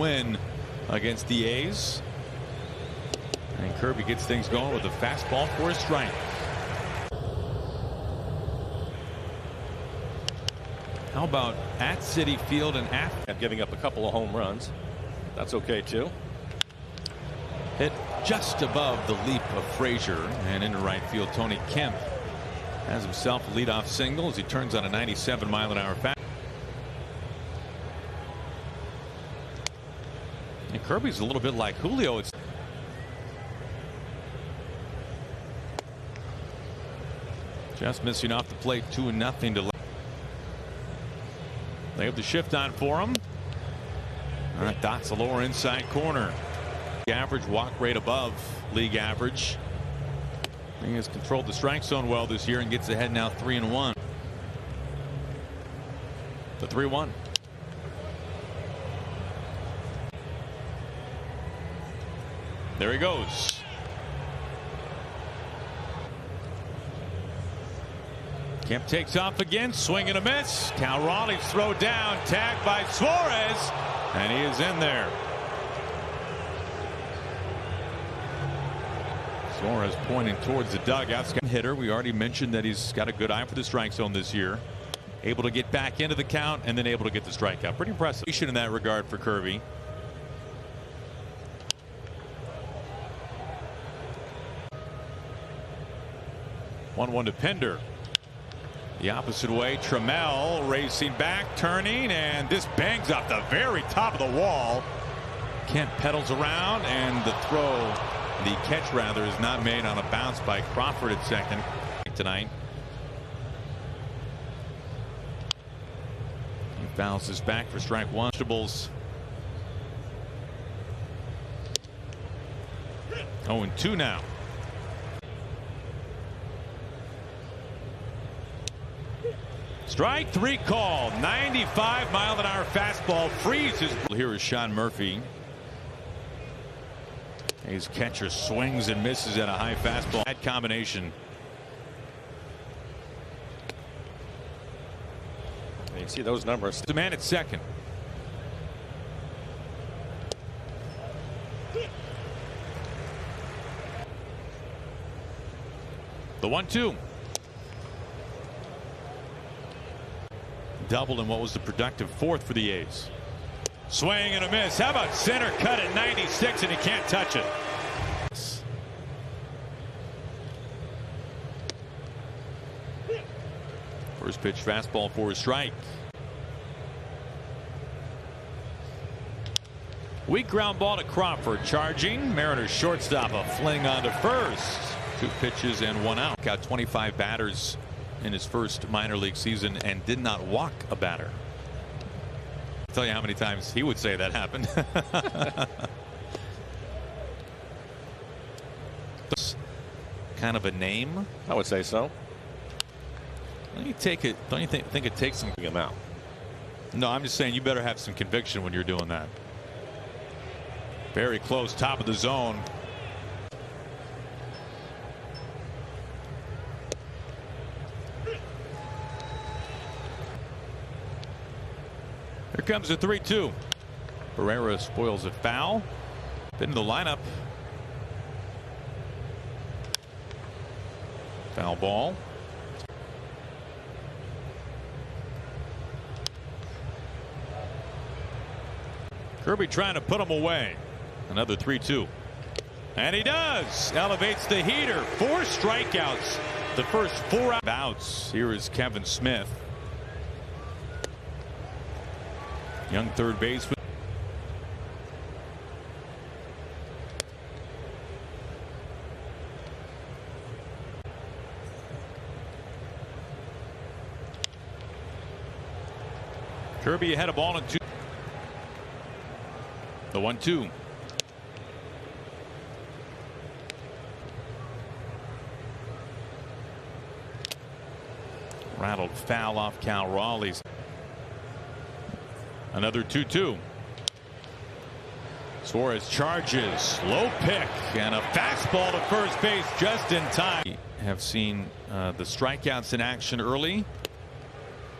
win against the A's. And Kirby gets things going with a fastball for a strike. How about at Citi Field and after giving up a couple of home runs? That's okay too. Hit just above the leap of Frazier, and into right field Tony Kemp has himself a leadoff single as he turns on a 97-mile-an-hour fastball. And Kirby's a little bit like Julio. It's just missing off the plate, 2-0 to. They have the shift on for him. All right, dots the lower inside corner. The average walk rate above league average. He has controlled the strike zone well this year and gets ahead now 3-1. The 3-1. There he goes. Kemp takes off again, swing and a miss. Cal Raleigh's throw down, tagged by Suarez, and he is in there. Suarez pointing towards the dugout. Hitter, we already mentioned that he's got a good eye for the strike zone this year. Able to get back into the count and then able to get the strikeout. Pretty impressive in that regard for Kirby. One to Pender. The opposite way, Trammell racing back, turning, and this bangs off the very top of the wall. Kemp pedals around, and the catch rather, is not made on a bounce by Crawford at second tonight. He fouls this back for strike one. Vegetables. 0-2 now. Strike three call. 95-mile-an-hour fastball freezes. Here is Sean Murphy. His catcher swings and misses at a high fastball. That combination. You see those numbers. The man at second. The 1-2. Doubled in what was the productive fourth for the A's. Swing and a miss. How about center cut at 96 and he can't touch it. First pitch fastball for a strike. Weak ground ball to Crawford. Charging. Mariners shortstop a fling on to first. 2 pitches and 1 out. Got 25 batters in his first minor league season and did not walk a batter. I'll tell you how many times he would say that happened. Kind of a name. I would say so. Don't you take it? Don't you think it takes some amount? No, I'm just saying you better have some conviction when you're doing that. Very close, top of the zone. Here comes the 3-2. Pereira spoils a foul. Into the lineup. Foul ball. Kirby trying to put him away. Another 3-2. And he does. Elevates the heater. 4 strikeouts. The first 4 outs. Here is Kevin Smith. Young third baseman. Kirby ahead of ball in 2. The 1-2. Rattled foul off Cal Raleigh's. Another 2-2. Suarez charges. Low pick and a fastball to first base just in time. We have seen the strikeouts in action early.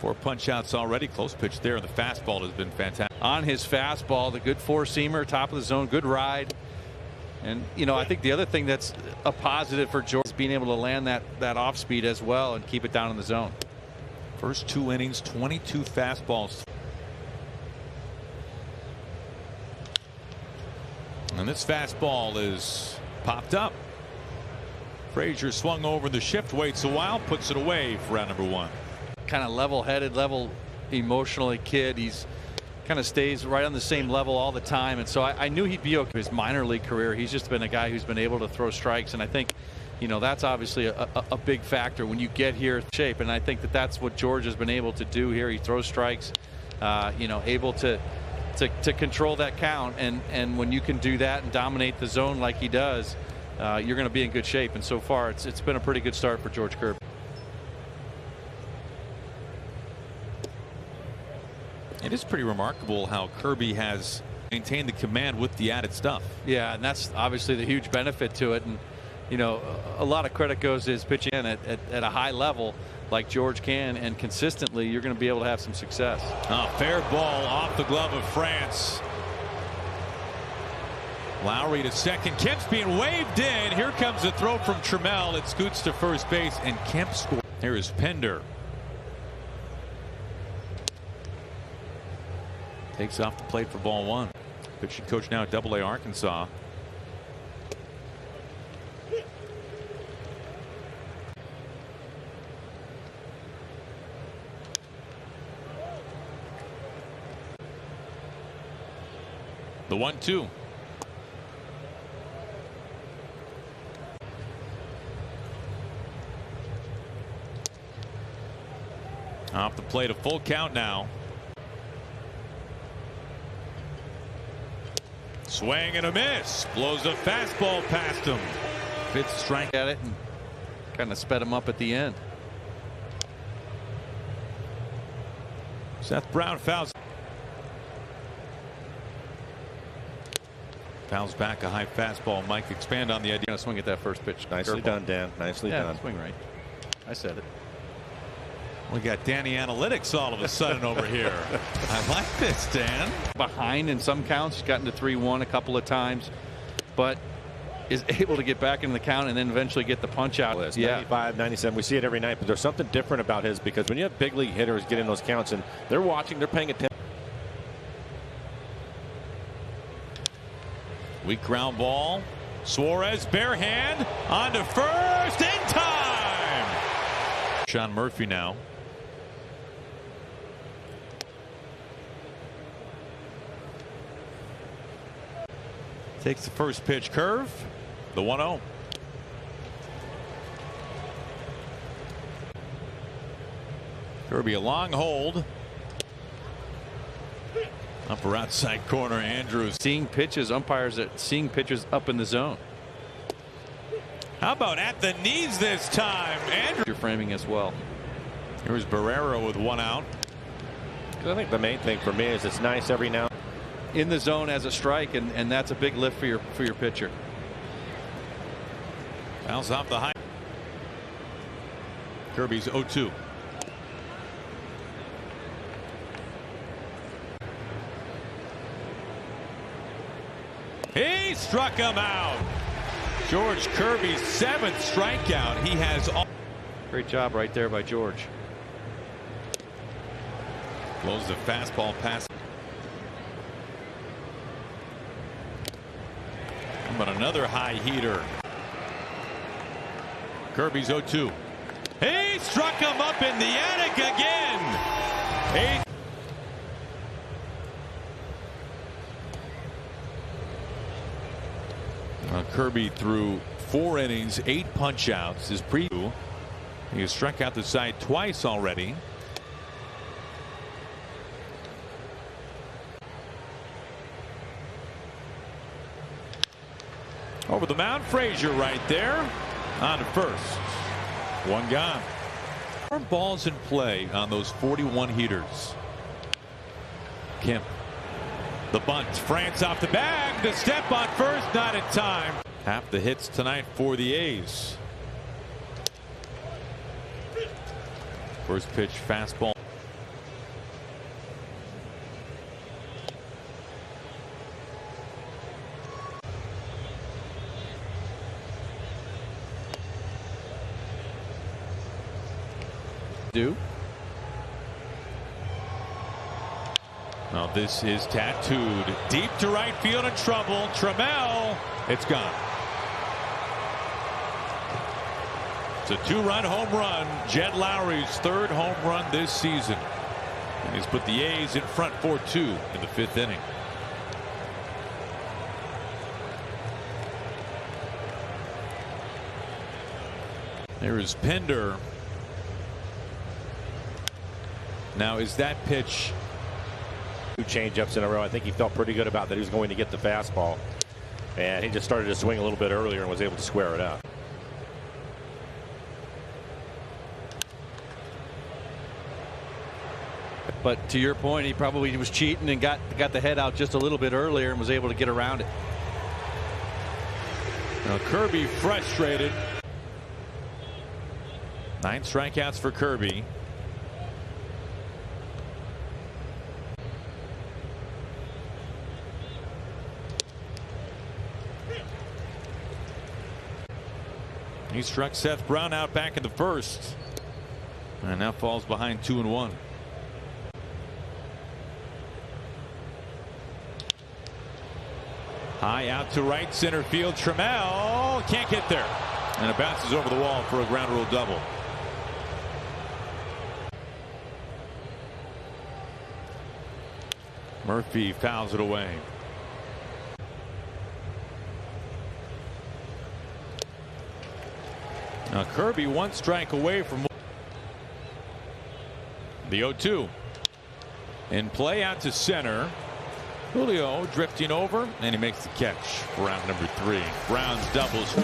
4 punch outs already. Close pitch there, and the fastball has been fantastic. On his fastball, the good four-seamer, top of the zone, good ride. And, you know, I think the other thing that's a positive for George is being able to land that off speed as well and keep it down in the zone. First 2 innings, 22 fastballs. And this fastball is popped up. Frazier swung over the shift, waits a while, puts it away for round number 1. Kind of level-headed, emotionally kid. He's kind of stays right on the same level all the time, and so I knew he'd be okay. His minor league career, he's just been a guy who's been able to throw strikes, and I think, you know, that's obviously a big factor when you get here shape, and I think that's what George has been able to do here. He throws strikes, you know, able to control that count, and when you can do that and dominate the zone like he does, you're going to be in good shape. And so far, it's been a pretty good start for George Kirby. It is pretty remarkable how Kirby has maintained the command with the added stuff. Yeah, and that's obviously the huge benefit to it. And, you know, a lot of credit goes to his pitching at a high level like George can, and consistently you're going to be able to have some success. Fair ball off the glove of France. Lowry to second. Kemp's being waved in. Here comes a throw from Trammell. It scoots to first base, and Kemp scores. Here is Pender. Takes off the plate for ball 1. Pitching coach now at AA Arkansas. The 1-2. Off the plate, a full count now. Swing and a miss. Blows a fastball past him. Fifth strike At it and kind of sped him up at the end. Seth Brown fouls. Fouls back a high fastball. Mike, expand on the idea. Gonna swing at that first pitch. Nicely done, Dan. Nicely done. Swing right. I said it. We got Danny Analytics all of a sudden over here. I like this, Dan. Behind in some counts, he's gotten to 3-1 a couple of times, but is able to get back into the count and then eventually get the punch out. 95, 97. We see it every night, but there's something different about his, because when you have big league hitters getting those counts and they're watching, they're paying attention. Weak ground ball. Suarez bare hand on to first in time. Sean Murphy now. Takes the first pitch, curve. The 1-0. Kirby a long hold. Upper outside corner, Andrews. Seeing pitches, umpires are seeing pitches up in the zone. How about at the knees this time? Andrews. You're framing as well. Here's Barrera with 1 out. I think the main thing for me is it's nice every now In the zone as a strike, and that's a big lift for your pitcher. Fouls off the high. Kirby's 0-2. He struck him out. George Kirby's 7th strikeout. He has all. Great job right there by George. Blows the fastball past. But another high heater. Kirby's 0-2. He struck him up in the attic again. Kirby threw 4 innings, 8 punch outs. His preview. He has struck out the side twice already. Over the mound, Frazier right there on to first. 1 gone. 4 balls in play on those 41 heaters. Kemp. The bunt. France off the bag. The step on first, not in time. Half the hits tonight for the A's. First pitch fastball. Do. Now this is tattooed deep to right field in trouble. Trammell, it's gone. It's a 2-run home run. Jed Lowry's 3rd home run this season. And he's put the A's in front 4-2 in the 5th inning. There is Pender. Now is that pitch? 2 changeups in a row. I think he felt pretty good about that he was going to get the fastball. And he just started to swing a little bit earlier and was able to square it up. But to your point, he probably was cheating and got the head out just a little bit earlier and was able to get around it. Now Kirby frustrated. 9 strikeouts for Kirby. He struck Seth Brown out back in the 1st. And now falls behind 2-1. High out to right center field. Trammell can't get there. And it bounces over the wall for a ground rule double. Murphy fouls it away. Now Kirby 1 strike away from the 0-2. In play out to center. Julio drifting over, and he makes the catch for round number 3. Browns doubles.